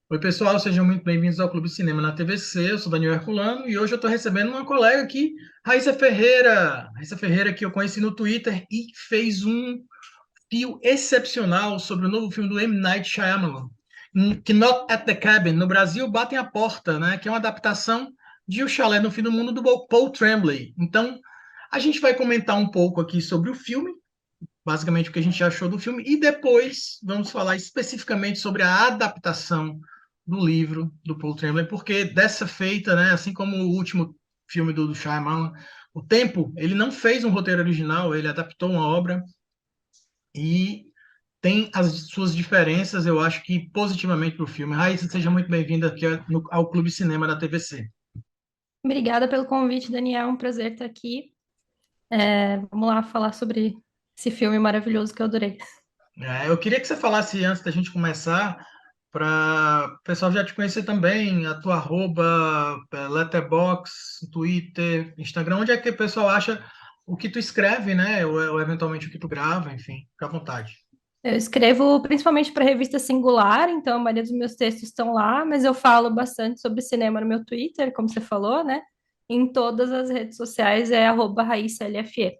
Oi, pessoal, sejam muito bem-vindos ao Clube Cinema na TVC. Eu sou Daniel Herculano e hoje eu estou recebendo uma colega aqui, Raíssa Ferreira. Raíssa Ferreira, que eu conheci no Twitter e fez um fio excepcional sobre o novo filme do M. Night Shyamalan, Knock at the Cabin. No Brasil, Batem a Porta, né? Que é uma adaptação de O Chalé no Fim do Mundo, do Paul Tremblay. Então, a gente vai comentar um pouco aqui sobre o filme, basicamente o que a gente achou do filme, e depois vamos falar especificamente sobre a adaptação do livro do Paul Tremblay, porque dessa feita, né, assim como o último filme do Shyamalan, O Tempo, ele não fez um roteiro original, ele adaptou uma obra e tem as suas diferenças, eu acho que positivamente para o filme. Raíssa, seja muito bem-vinda aqui ao Clube Cinema da TVC. Obrigada pelo convite, Daniel. É um prazer estar aqui. Vamos lá falar sobre esse filme maravilhoso que eu adorei. Eu queria que você falasse antes da gente começar, para o pessoal já te conhecer também, a tua arroba, Letterboxd, Twitter, Instagram, onde é que o pessoal acha o que tu escreve, né? Ou eventualmente o que tu grava, enfim, fica à vontade. Eu escrevo principalmente para a revista Singular, então a maioria dos meus textos estão lá, mas eu falo bastante sobre cinema no meu Twitter, como você falou, né? Em todas as redes sociais é @RaíssaLFE.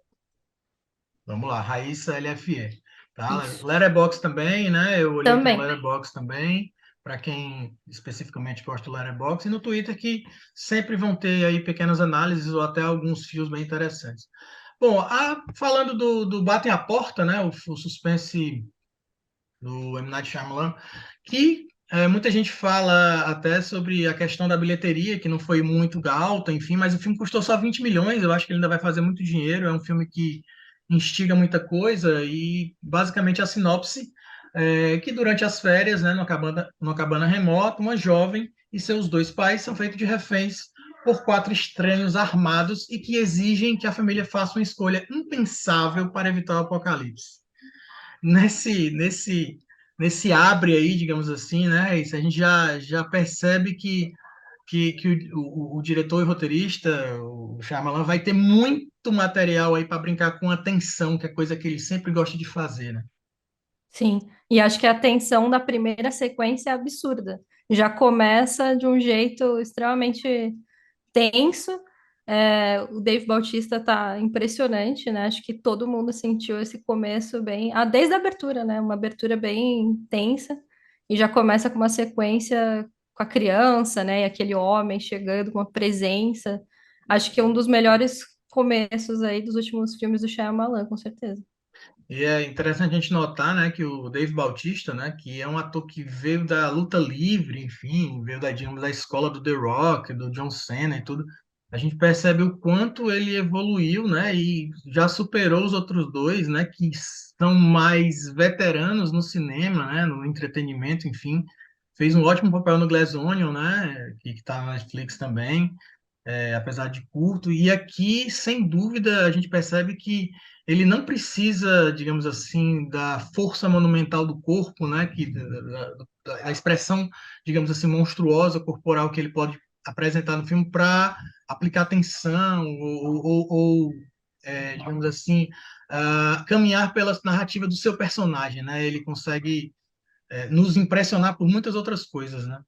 Vamos lá, Raíssa LFE, tá? Isso. Letterboxd também, né? Eu olhei aqui no Também. Letterboxd também, para quem especificamente gosta do Letterboxd, e no Twitter que sempre vão ter aí pequenas análises ou até alguns fios bem interessantes. Bom, falando do Batem a Porta, né? O suspense do M. Night Shyamalan, que muita gente fala até sobre a questão da bilheteria, que não foi muito alta, enfim, mas o filme custou só 20 milhões, eu acho que ele ainda vai fazer muito dinheiro, é um filme que instiga muita coisa, e basicamente a sinopse é que durante as férias, né, numa cabana remota, uma jovem e seus dois pais são feitos de reféns por quatro estranhos armados e que exigem que a família faça uma escolha impensável para evitar o apocalipse. Nesse abre aí, digamos assim, né? Isso a gente já percebe que o diretor e roteirista, o Shyamalan, vai ter muito material aí para brincar com a tensão, que é coisa que ele sempre gosta de fazer, né? Sim. E acho que a tensão da primeira sequência é absurda. Já começa de um jeito extremamente tenso. O Dave Bautista tá impressionante, né? Acho que todo mundo sentiu esse começo bem, desde a abertura, né? Uma abertura bem tensa e já começa com uma sequência com a criança, né? E aquele homem chegando com uma presença. Acho que é um dos melhores começos aí dos últimos filmes do Shyamalan, com certeza. E é interessante a gente notar, né, que o Dave Bautista, né, que é um ator que veio da luta livre, enfim, veio digamos, da escola do The Rock, do John Cena e tudo, a gente percebe o quanto ele evoluiu, né, e já superou os outros dois, né, que são mais veteranos no cinema, né, no entretenimento, enfim, fez um ótimo papel no Glass Onion, né, que está na Netflix também, apesar de curto. E aqui, sem dúvida, a gente percebe que ele não precisa, digamos assim, da força monumental do corpo, né? Da expressão, digamos assim, monstruosa corporal que ele pode apresentar no filme para aplicar tensão ou, digamos assim, caminhar pela narrativa do seu personagem, né? Ele consegue nos impressionar por muitas outras coisas, né?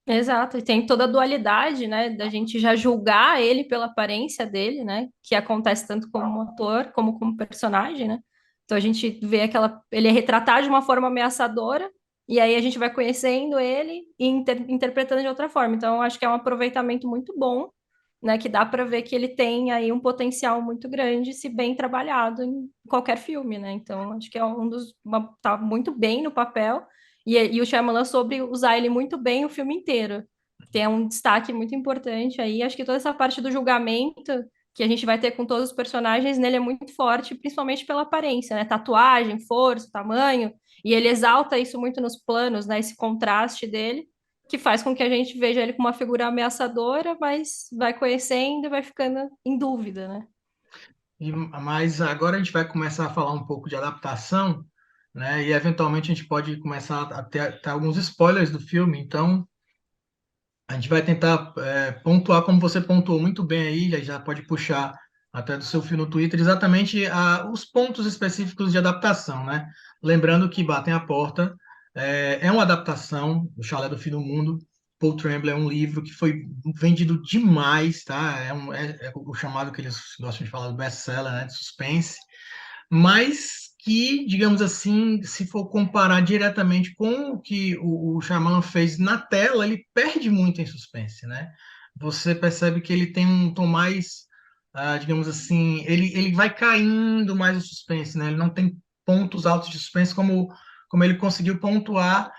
Exato, e tem toda a dualidade, né, da gente já julgar ele pela aparência dele, né, que acontece tanto como ator como como personagem, né? Então a gente vê ele é retratado de uma forma ameaçadora e aí a gente vai conhecendo ele e interpretando de outra forma. Então eu acho que é um aproveitamento muito bom, né, que dá para ver que ele tem aí um potencial muito grande se bem trabalhado em qualquer filme, né? Então acho que é tá muito bem no papel. E o Shyamalan soube usar ele muito bem o filme inteiro. Tem um destaque muito importante aí. Acho que toda essa parte do julgamento que a gente vai ter com todos os personagens nele é muito forte, principalmente pela aparência, né? Tatuagem, força, tamanho. E ele exalta isso muito nos planos, né? Esse contraste dele, que faz com que a gente veja ele como uma figura ameaçadora, mas vai conhecendo e vai ficando em dúvida, né? Mas agora a gente vai começar a falar um pouco de adaptação, né? E eventualmente a gente pode começar a ter alguns spoilers do filme. Então a gente vai tentar pontuar como você pontuou muito bem aí, já pode puxar até do seu fio no Twitter, exatamente os pontos específicos de adaptação, né? Lembrando que Batem a Porta É uma adaptação do Chalé do Fim do Mundo. Paul Tremblay é um livro que foi vendido demais, tá? É o chamado que eles gostam de falar do best-seller, né? De suspense, mas que, digamos assim, se for comparar diretamente com o que o Shyamalan fez na tela, ele perde muito em suspense, né? Você percebe que ele tem um tom mais, digamos assim, ele vai caindo mais o suspense, né? Ele não tem pontos altos de suspense como ele conseguiu pontuar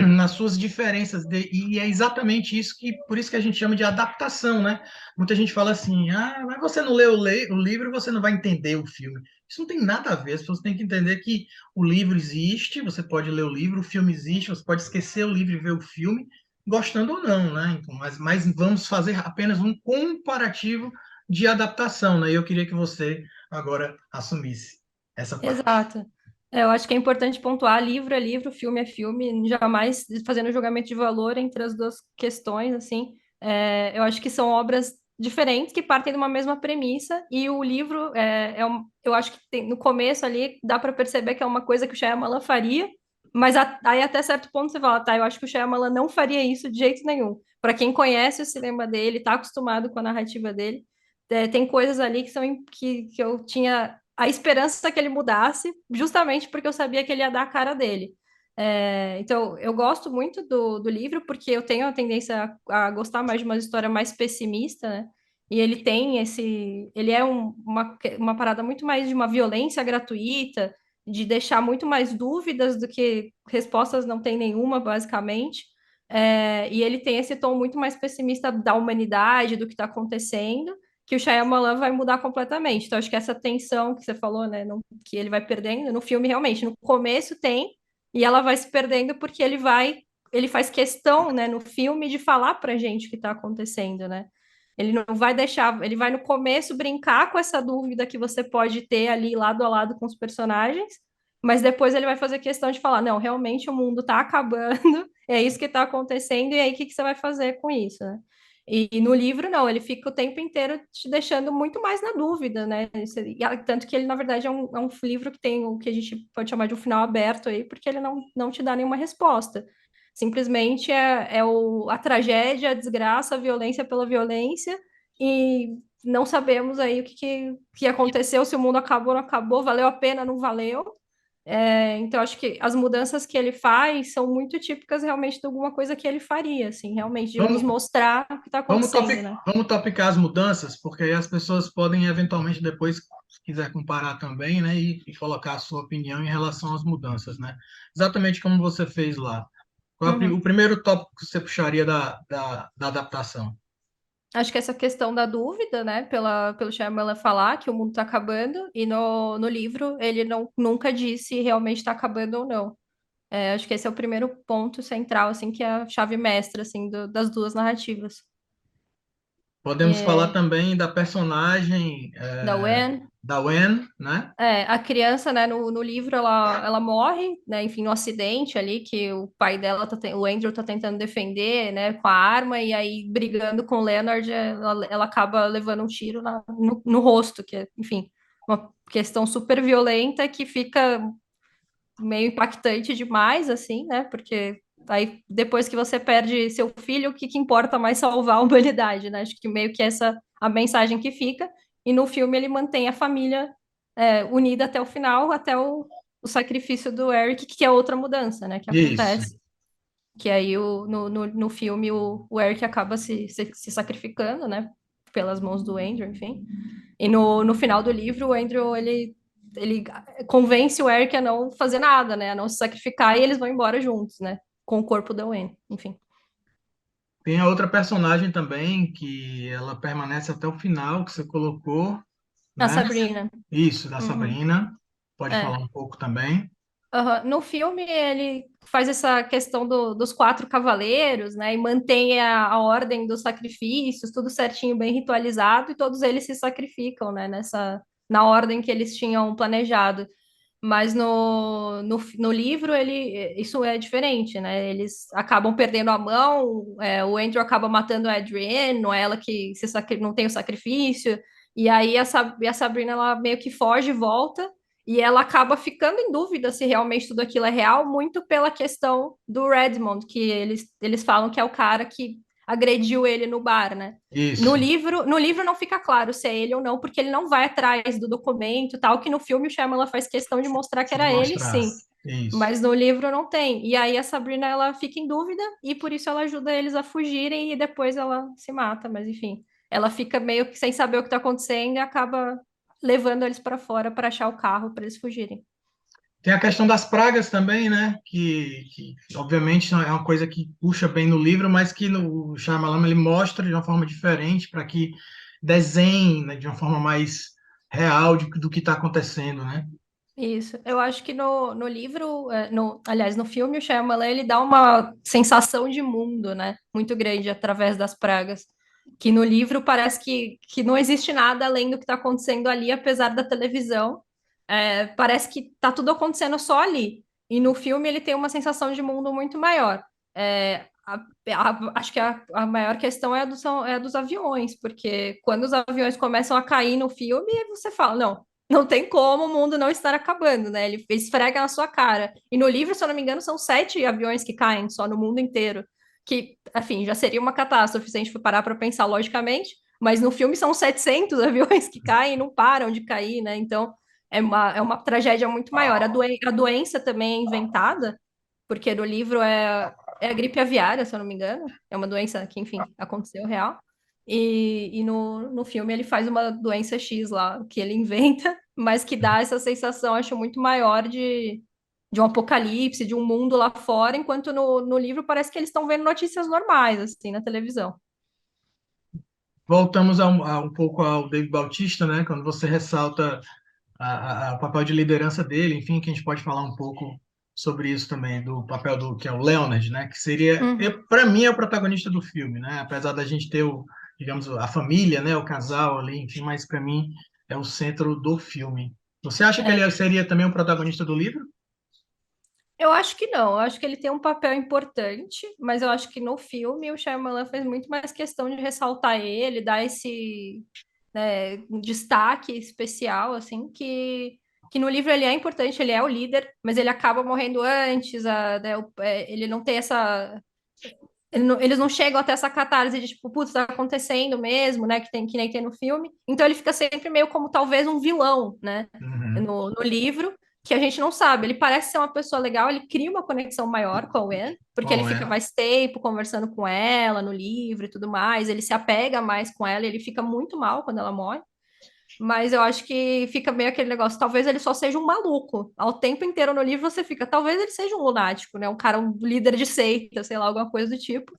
nas suas diferenças e é exatamente isso que por isso que a gente chama de adaptação, né? Muita gente fala assim, mas você não leu o livro, você não vai entender o filme. Isso não tem nada a ver. As pessoas têm que entender que o livro existe, você pode ler o livro, o filme existe, você pode esquecer o livro e ver o filme, gostando ou não, né? Então, mas vamos fazer apenas um comparativo de adaptação, né? E eu queria que você agora assumisse essa parte. Exato. Eu acho que é importante pontuar, livro é livro, filme é filme, jamais fazendo julgamento de valor entre as duas questões, assim. Eu acho que são obras diferentes que partem de uma mesma premissa, e o livro, eu acho que no começo ali dá para perceber que é uma coisa que o Shyamalan faria, mas aí até certo ponto você fala, tá, eu acho que o Shyamalan não faria isso de jeito nenhum. Para quem conhece o cinema dele, está acostumado com a narrativa dele, tem coisas ali que são que eu tinha a esperança que ele mudasse, justamente porque eu sabia que ele ia dar a cara dele. Então, eu gosto muito do livro, porque eu tenho a tendência a gostar mais de uma história mais pessimista, né? E ele tem esse. Ele é uma parada muito mais de uma violência gratuita, de deixar muito mais dúvidas do que respostas não tem nenhuma, basicamente. E ele tem esse tom muito mais pessimista da humanidade, do que está acontecendo, que o Shyamalan vai mudar completamente. Então, acho que essa tensão que você falou, né, que ele vai perdendo, no filme, realmente, no começo tem, e ela vai se perdendo porque ele faz questão, né, no filme de falar pra gente o que tá acontecendo, né? Ele não vai deixar, ele vai no começo brincar com essa dúvida que você pode ter ali lado a lado com os personagens, mas depois ele vai fazer questão de falar, não, realmente o mundo tá acabando, é isso que tá acontecendo, e aí o que que você vai fazer com isso, né? E no livro, não, ele fica o tempo inteiro te deixando muito mais na dúvida, né? Tanto que ele, na verdade, é um livro que tem o que a gente pode chamar de um final aberto aí, porque ele não te dá nenhuma resposta. Simplesmente a tragédia, a desgraça, a violência pela violência, e não sabemos aí que aconteceu, se o mundo acabou ou não acabou, valeu a pena, não valeu. Então, acho que as mudanças que ele faz são muito típicas realmente de alguma coisa que ele faria, assim, realmente, de nos Vamos, mostrar o que está acontecendo, né? vamos topicar as mudanças, porque aí as pessoas podem eventualmente depois, se quiser comparar também, né, e colocar a sua opinião em relação às mudanças, né? Exatamente como você fez lá. Qual é o Uhum. primeiro tópico que você puxaria da adaptação? Acho que essa questão da dúvida, né, pelo Shyamalan falar que o mundo está acabando, e no livro ele nunca disse se realmente está acabando ou não. Acho que esse é o primeiro ponto central, assim, que é a chave mestra, assim, das duas narrativas. Podemos falar É, também da personagem da Wen. da Wen, né? A criança, né, no livro ela morre, né, enfim, no acidente ali, que o pai dela, o Andrew tá tentando defender, né, com a arma, e aí brigando com o Leonard, ela acaba levando um tiro no rosto, que é, enfim, uma questão super violenta que fica meio impactante demais, assim, né, porque aí depois que você perde seu filho, o que que importa mais salvar a humanidade, né, acho que meio que essa a mensagem que fica, e no filme ele mantém a família unida até o final, até o sacrifício do Eric, que é outra mudança, né, que Isso. acontece. Que aí no filme o Eric acaba se sacrificando, né, pelas mãos do Andrew, enfim. E no final do livro, o Andrew, ele convence o Eric a não fazer nada, né, a não se sacrificar, e eles vão embora juntos, né, com o corpo da Gwen, enfim. Tem a outra personagem também, que ela permanece até o final, que você colocou, A né? Sabrina. Isso, da Uhum. Sabrina. Pode falar É. um pouco também. Aham. No filme, ele faz essa questão dos quatro cavaleiros, né? E mantém a ordem dos sacrifícios, tudo certinho, bem ritualizado, e todos eles se sacrificam, né? Na ordem que eles tinham planejado. Mas no livro, isso é diferente, né? Eles acabam perdendo a mão, o Andrew acaba matando a Adrienne, não é ela que não tem o sacrifício, e aí a Sabrina, ela meio que foge e volta, E ela acaba ficando em dúvida se realmente tudo aquilo é real, muito pela questão do Redmond, que eles falam que é o cara que agrediu ele no bar, né? Isso, No livro não fica claro se é ele ou não, porque ele não vai atrás do documento, e tal, que no filme o Shyamalan faz questão de mostrar que de era ele, mostrar. sim. Isso. Mas no livro não tem. E aí a Sabrina ela fica em dúvida e por isso ela ajuda eles a fugirem e depois ela se mata, mas enfim, ela fica meio que sem saber o que está acontecendo e acaba levando eles para fora para achar o carro para eles fugirem. Tem a questão das pragas também, né? Que obviamente é uma coisa que puxa bem no livro, mas que no Shyamalan ele mostra de uma forma diferente para que desenhe, né, de uma forma mais real do que está acontecendo, né? Isso. Eu acho que no livro, aliás, no filme, o Shyamalan, ele dá uma sensação de mundo, né? Muito grande através das pragas. Que no livro parece que não existe nada além do que está acontecendo ali, apesar da televisão. Parece que está tudo acontecendo só ali. E no filme ele tem uma sensação de mundo muito maior. Acho que a maior questão é a dos aviões, porque quando os aviões começam a cair no filme, você fala, não tem como o mundo não estar acabando, né? Ele esfrega na sua cara. E no livro, se eu não me engano, são 7 aviões que caem só no mundo inteiro. Que, enfim, já seria uma catástrofe se a gente for parar para pensar logicamente. Mas no filme são 700 aviões que caem e não param de cair, né? Então é uma tragédia muito maior. A doença também é inventada, porque no livro é a gripe aviária, se eu não me engano. É uma doença que, enfim, aconteceu real. E no filme ele faz uma doença X lá, que ele inventa, mas que dá essa sensação, acho, muito maior de um apocalipse, de um mundo lá fora, enquanto no livro parece que eles estão vendo notícias normais, assim, na televisão. Voltamos a um pouco ao David Bautista, né? Quando você ressalta o papel de liderança dele, enfim, que a gente pode falar um pouco sobre isso também, do papel do que é o Leonard, né? Que seria, Uhum. para mim, é o protagonista do filme, né? Apesar da gente ter o, digamos, a família, né? O casal ali, enfim, mas para mim é o centro do filme. Você acha que É. ele seria também o protagonista do livro? Eu acho que não, eu acho que ele tem um papel importante, mas eu acho que no filme o Shyamalan fez muito mais questão de ressaltar ele, dar esse, né, um destaque especial, assim, que no livro ele é importante, ele é o líder, mas ele acaba morrendo antes, ele não tem essa. Eles não chegam até essa catarse de tipo, putz, tá acontecendo mesmo, né? Que nem tem no filme. Então ele fica sempre meio como talvez um vilão, né? Uhum. No livro, que a gente não sabe. Ele parece ser uma pessoa legal, ele cria uma conexão maior com a Gwen, porque ele Bom, fica é. mais tempo conversando com ela no livro e tudo mais. Ele se apega mais com ela, ele fica muito mal quando ela morre. Mas eu acho que fica meio aquele negócio, talvez ele só seja um maluco. Ao tempo inteiro no livro você fica, talvez ele seja um lunático, né? Um cara, um líder de seita, sei lá, alguma coisa do tipo.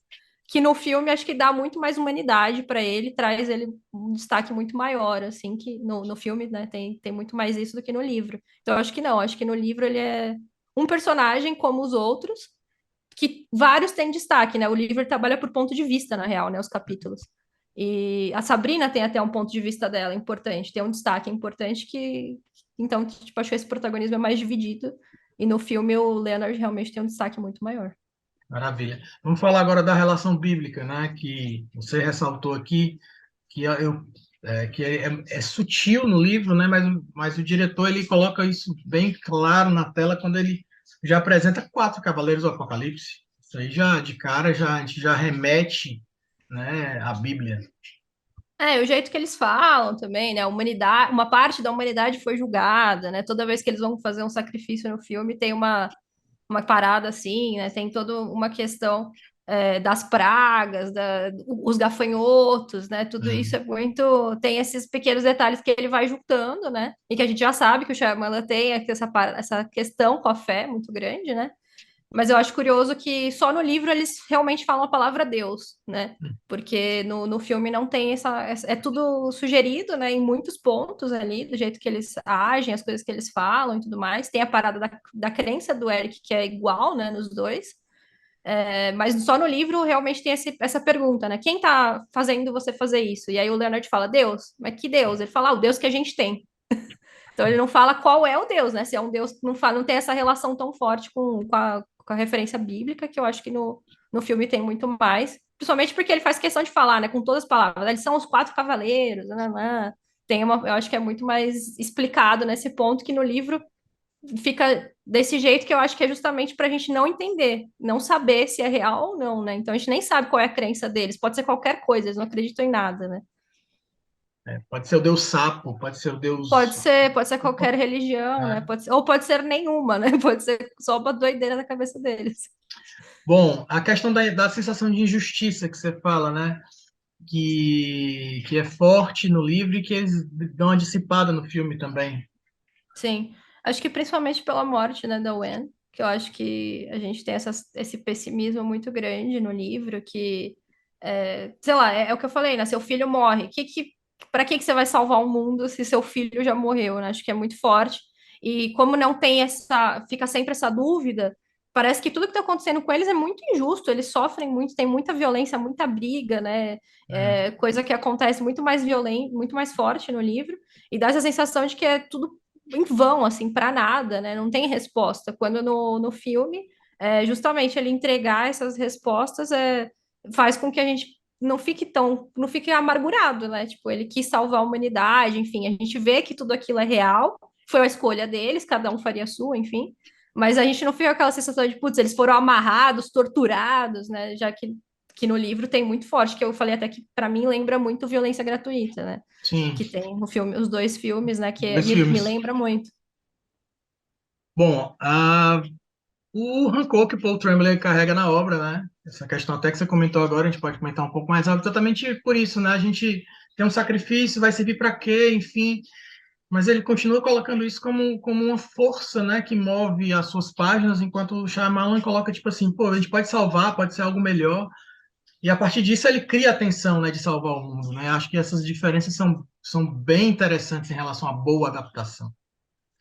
Que no filme acho que dá muito mais humanidade para ele, traz ele um destaque muito maior, assim, que no filme, né, tem muito mais isso do que no livro. Então eu acho que não, acho que no livro ele é um personagem como os outros, que vários têm destaque, né? O livro trabalha por ponto de vista, na real, né? Os capítulos. E a Sabrina tem até um ponto de vista dela importante, tem um destaque importante que, então, tipo, acho que esse protagonismo é mais dividido. E no filme o Leonard realmente tem um destaque muito maior. Maravilha. Vamos falar agora da relação bíblica, né? Que você ressaltou aqui, que é sutil no livro, né? Mas o diretor ele coloca isso bem claro na tela quando ele já apresenta 4 cavaleiros do Apocalipse. Isso aí já de cara a gente já remete, né, à Bíblia. O jeito que eles falam também, né? A humanidade, uma parte da humanidade foi julgada, né? Toda vez que eles vão fazer um sacrifício no filme, tem uma parada assim, né? Tem toda uma questão das pragas, os gafanhotos, né? Tudo isso Uhum. é muito. Tem esses pequenos detalhes que ele vai juntando, né? E que a gente já sabe que o Shyamalan tem essa questão com a fé muito grande, né? Mas eu acho curioso que só no livro eles realmente falam a palavra Deus, né? Porque no filme não tem é tudo sugerido, né? Em muitos pontos ali, do jeito que eles agem, as coisas que eles falam e tudo mais. Tem a parada da crença do Eric, que é igual, né, nos dois. Mas só no livro realmente tem essa pergunta, né? Quem tá fazendo você fazer isso? E aí o Leonard fala, Deus. Mas que Deus? Ele fala, o Deus que a gente tem. Então ele não fala qual é o Deus, né? Se é um Deus que não tem essa relação tão forte com a referência bíblica, que eu acho que no filme tem muito mais. Principalmente porque ele faz questão de falar, né? Com todas as palavras. Eles são os 4 cavaleiros, né? eu acho que é muito mais explicado nesse ponto que no livro fica desse jeito que eu acho que é justamente para a gente não entender, não saber se é real ou não, né? Então a gente nem sabe qual é a crença deles, pode ser qualquer coisa, eles não acreditam em nada, né? Pode ser o Deus Sapo, pode ser o Deus. Pode ser qualquer religião, né? É. Ou pode ser nenhuma, né? Pode ser só uma doideira na cabeça deles. Bom, a questão da sensação de injustiça que você fala, né? Que é forte no livro e que eles dão uma dissipada no filme também. Sim, acho que principalmente pela morte, né, da Wen, que eu acho que a gente tem esse pessimismo muito grande no livro, que, sei lá, é o que eu falei, né, seu filho morre, para que você vai salvar o mundo se seu filho já morreu, né, acho que é muito forte, e como não tem fica sempre essa dúvida, parece que tudo que está acontecendo com eles é muito injusto, eles sofrem muito, tem muita violência, muita briga, né, É, coisa que acontece muito mais violento, muito mais forte no livro, e dá essa sensação de que é tudo em vão, assim, para nada, né? Não tem resposta. Quando no filme, justamente ele entregar essas respostas faz com que a gente não fique amargurado, né? Tipo, ele quis salvar a humanidade, enfim, a gente vê que tudo aquilo é real, foi a escolha deles, cada um faria a sua, enfim. Mas a gente não fica com aquela sensação de, putz, eles foram amarrados, torturados, né? Já que no livro tem muito forte, que eu falei até que para mim lembra muito violência gratuita, né? sim, Que tem no filme, os dois filmes, né? dois Me filmes. lembra muito. Bom, o rancor que Paul Tremblay carrega na obra, né? Essa questão até que você comentou agora, a gente pode comentar um pouco mais rápido, exatamente por isso, né? A gente tem um sacrifício, vai servir para quê, enfim, mas ele continua colocando isso como uma força, né, que move as suas páginas, enquanto o Shyamalan coloca, tipo assim, pô, a gente pode salvar, pode ser algo melhor, e a partir disso ele cria a tensão, né, de salvar o mundo, né? Acho que essas diferenças são bem interessantes em relação à boa adaptação.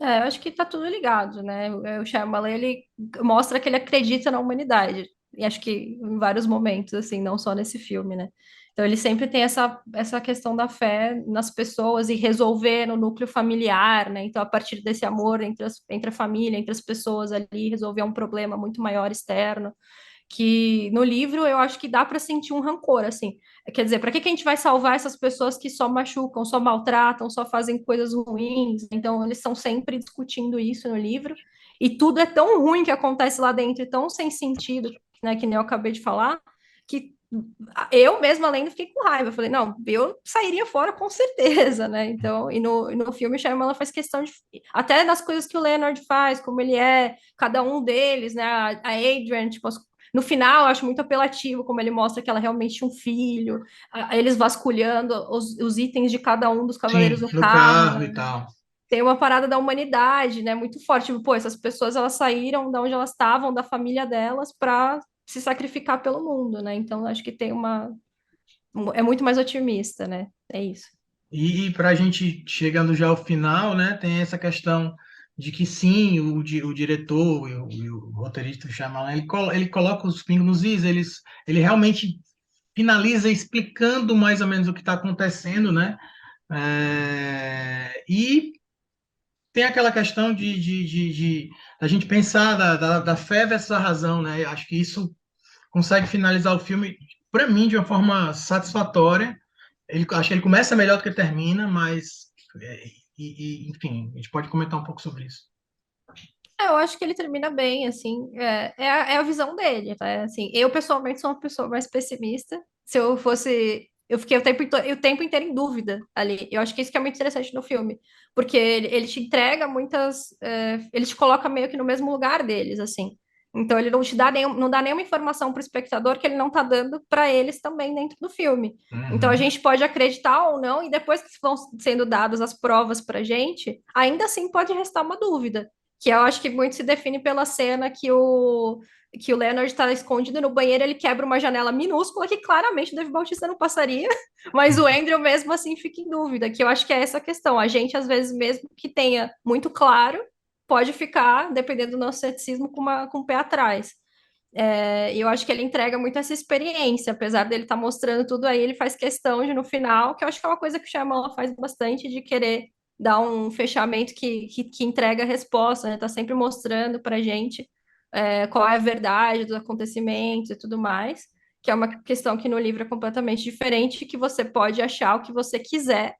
Eu acho que tá tudo ligado, né? O Shyamalan, ele mostra que ele acredita na humanidade. E acho que em vários momentos, assim, não só nesse filme, né? Então ele sempre tem essa questão da fé nas pessoas e resolver no núcleo familiar, né? Então, a partir desse amor entre a família, entre as pessoas ali, resolver um problema muito maior externo. Que no livro eu acho que dá para sentir um rancor, assim. Quer dizer, para que a gente vai salvar essas pessoas que só machucam, só maltratam, só fazem coisas ruins? Então, eles estão sempre discutindo isso no livro, e tudo é tão ruim que acontece lá dentro, e tão sem sentido, né, que nem eu acabei de falar, que eu mesma lendo fiquei com raiva. Eu falei, não, eu sairia fora com certeza, né? Então, e no filme, o Shyamalan faz questão de, até das coisas que o Leonard faz, como ele é, cada um deles, né? A Adrian, tipo, no final, eu acho muito apelativo como ele mostra que ela realmente tinha um filho, eles vasculhando os itens de cada um dos cavaleiros Sim, no no carro, carro e né? tal. Tem uma parada da humanidade, né? Muito forte. Tipo, pô, essas pessoas elas saíram da onde elas estavam, da família delas, para se sacrificar pelo mundo, né? Então, acho que tem é muito mais otimista, né? É isso. E para a gente chegando já ao final, né, tem essa questão de que sim, o diretor e o roteirista Shyamalan, ele coloca os pingos nos is, ele realmente finaliza explicando mais ou menos o que está acontecendo, né? E tem aquela questão de a gente pensar da fé versus a razão, né? Acho que isso consegue finalizar o filme, para mim, de uma forma satisfatória. Acho que ele começa melhor do que termina, mas, é, enfim, a gente pode comentar um pouco sobre isso. Eu acho que ele termina bem, assim, é a visão dele, tá? Assim, eu pessoalmente sou uma pessoa mais pessimista. Se eu fosse, eu fiquei o tempo inteiro em dúvida ali. Eu acho que isso que é muito interessante no filme, porque ele te entrega ele te coloca meio que no mesmo lugar deles, assim. Então ele não te dá não dá nenhuma informação para o espectador que ele não tá dando para eles também dentro do filme. Então a Uhum. gente pode acreditar ou não, e depois que vão sendo dadas as provas para gente, ainda assim pode restar uma dúvida que eu acho que muito se define pela cena que o Leonard está escondido no banheiro, ele quebra uma janela minúscula que claramente o Dave Bautista não passaria, mas o Andrew mesmo assim fica em dúvida, que eu acho que é essa a questão. A gente, às vezes, mesmo que tenha muito claro, pode ficar, dependendo do nosso ceticismo, com o pé atrás. E eu acho que ele entrega muito essa experiência, apesar dele estar mostrando tudo aí, ele faz questão de, no final, que eu acho que é uma coisa que o Shyamalan faz bastante, de querer dar um fechamento que entrega a resposta, né? Tá sempre mostrando pra gente qual é a verdade dos acontecimentos e tudo mais, que é uma questão que no livro é completamente diferente, que você pode achar o que você quiser,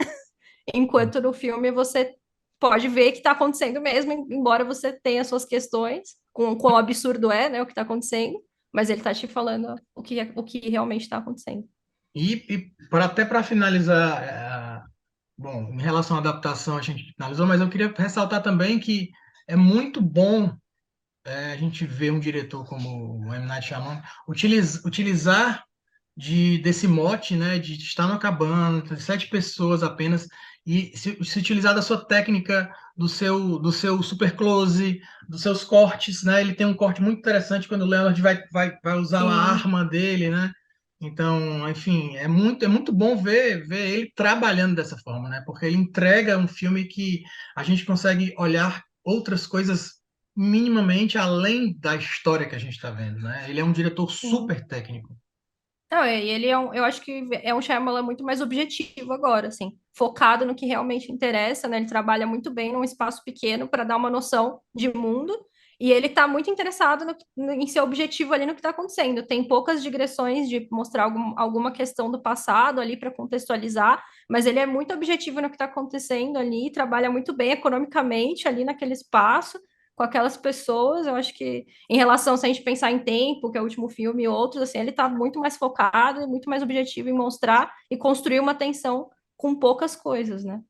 enquanto no filme você pode ver que está acontecendo mesmo, embora você tenha suas questões com quão absurdo é, né, o que está acontecendo, mas ele está te falando o que realmente está acontecendo. E até para finalizar, bom, em relação à adaptação a gente finalizou, mas eu queria ressaltar também que é muito bom a gente ver um diretor como o M. Night Shyamalan utilizar desse mote, né, de estar numa cabana, de 7 pessoas apenas, e se utilizar da sua técnica, do seu super close, dos seus cortes, né? Ele tem um corte muito interessante quando o Leonard vai usar a Sim. arma dele, né? Então, enfim, é muito bom ver ele trabalhando dessa forma, né? Porque ele entrega um filme que a gente consegue olhar outras coisas minimamente além da história que a gente está vendo, né? Ele é um diretor Sim. super técnico. Não, e ele eu acho que é um Shyamalan muito mais objetivo agora, assim, focado no que realmente interessa, né? Ele trabalha muito bem num espaço pequeno para dar uma noção de mundo, e ele está muito interessado em ser objetivo ali no que está acontecendo. Tem poucas digressões de mostrar alguma questão do passado ali para contextualizar, mas ele é muito objetivo no que está acontecendo ali, trabalha muito bem economicamente ali naquele espaço, com aquelas pessoas. Eu acho que em relação, se a gente pensar em Tempo, que é o último filme, e outros, assim, ele está muito mais focado e muito mais objetivo em mostrar e construir uma tensão com poucas coisas, né?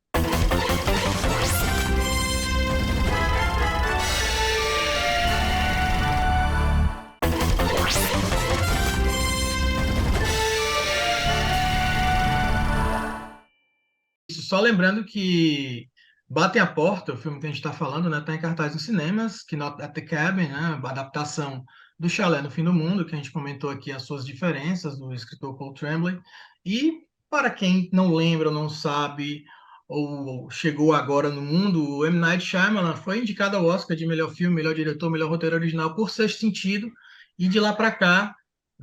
Isso, só lembrando que Batem a Porta, o filme que a gente está falando, né, está em cartaz nos cinemas, que Not at the Cabin, né, a adaptação do Chalé no Fim do Mundo, que a gente comentou aqui as suas diferenças, do escritor Paul Tremblay. E para quem não lembra ou não sabe, ou chegou agora no mundo, o M. Night Shyamalan foi indicado ao Oscar de melhor filme, melhor diretor, melhor roteiro original por Sexto Sentido, e de lá para cá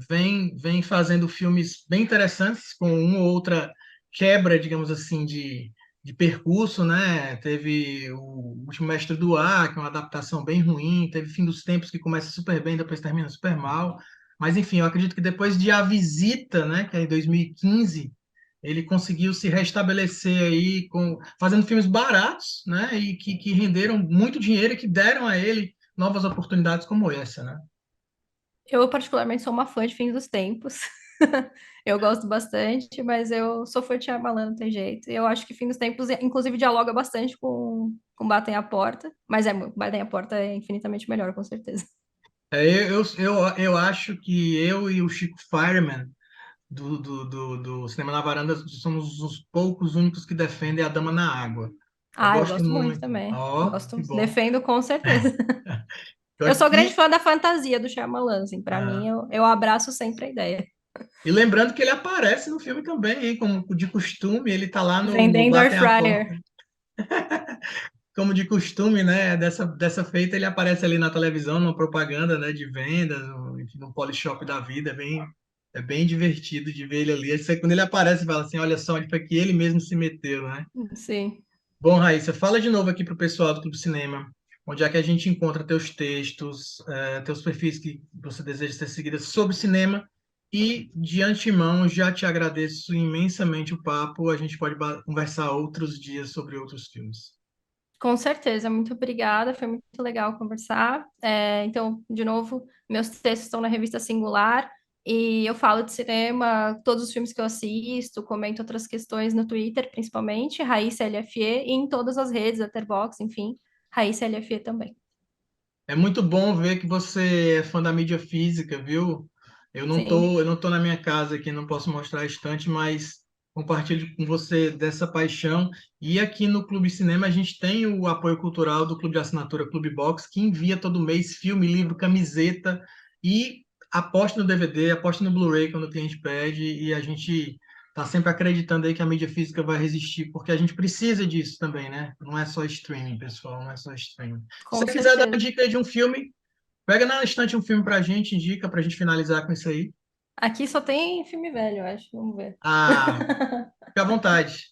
vem fazendo filmes bem interessantes, com uma ou outra quebra, digamos assim, de percurso, né? Teve o Último Mestre do Ar, que é uma adaptação bem ruim, teve Fim dos Tempos, que começa super bem, depois termina super mal. Mas, enfim, eu acredito que depois de A Visita, né, que é em 2015, ele conseguiu se restabelecer aí fazendo filmes baratos, né, e que renderam muito dinheiro e que deram a ele novas oportunidades como essa, né? Eu, particularmente, sou uma fã de Fim dos Tempos. Eu gosto bastante, mas eu sou fã de Shyamalan, não tem jeito. Eu acho que Fim dos Tempos, inclusive, dialoga bastante com Batem a Porta, mas Batem a Porta é infinitamente melhor, com certeza. Eu acho que eu e o Chico Fireman do Cinema na Varanda somos os poucos únicos que defendem a Dama na Água. Eu Ah, eu gosto gosto muito muito. também. Ó, Gosto, que bom. defendo com certeza. Eu Eu- sou grande E, fã da fantasia do Shyamalan, assim, pra mim, ah, eu abraço sempre a ideia. e lembrando que ele aparece no filme também, hein, como de costume, ele tá lá no Vendendo air Batem a fryer. Porta. Como de costume, né? Dessa feita, ele aparece ali na televisão, numa propaganda, né, de vendas, enfim, no Polishop da vida. É bem divertido de ver ele ali. Aí quando ele aparece, você fala assim: olha só onde foi que ele mesmo se meteu, né? Sim. Bom, Raíssa, fala de novo aqui para o pessoal do Clube Cinema, onde é que a gente encontra teus textos, teus perfis que você deseja ser seguida sobre cinema. E, de antemão, já te agradeço imensamente o papo. A gente pode conversar outros dias sobre outros filmes. Com certeza, muito obrigada, foi muito legal conversar. Então, de novo, meus textos estão na revista Singular e eu falo de cinema, todos os filmes que eu assisto, comento outras questões no Twitter, principalmente, Raíssa LFE, e em todas as redes, Letterboxd, enfim, Raíssa LFE também. É muito bom ver que você é fã da mídia física, viu? Eu não Sim, tô, eu não tô na minha casa aqui, não posso mostrar a estante, mas compartilho com você dessa paixão. E aqui no Clube Cinema a gente tem o apoio cultural do Clube de Assinatura Clube Box, que envia todo mês filme, livro, camiseta e aposta no DVD, aposta no Blu-ray quando o cliente pede, e a gente tá sempre acreditando aí que a mídia física vai resistir, porque a gente precisa disso também, né? Não é só streaming, pessoal, não é só streaming. Se com você quiser dar uma certeza. dica aí de um filme, pega na estante um filme pra gente, indica pra gente finalizar com isso aí. Aqui só tem filme velho, eu acho, vamos ver. Ah, fica à vontade.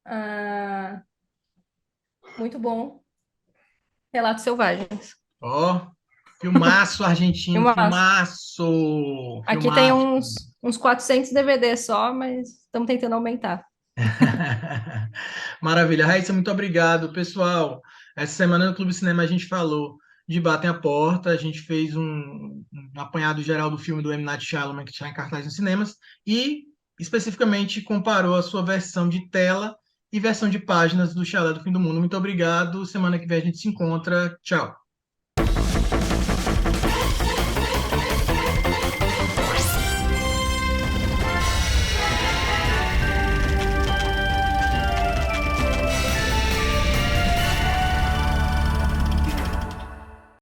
Ah, muito bom, Relatos Selvagens. Ó, filmaço argentino, Filmaço. filmaço, Aqui tem filmaço. uns 400 DVDs só, mas estamos tentando aumentar. Maravilha. Raíssa, muito obrigado. Pessoal, essa semana no Clube Cinema a gente falou de Batem a Porta, a gente fez um apanhado geral do filme do M. Night Shyamalan que está em cartaz nos cinemas e especificamente comparou a sua versão de tela e versão de páginas do Xalé do Fim do Mundo. Muito obrigado. Semana que vem a gente se encontra. Tchau.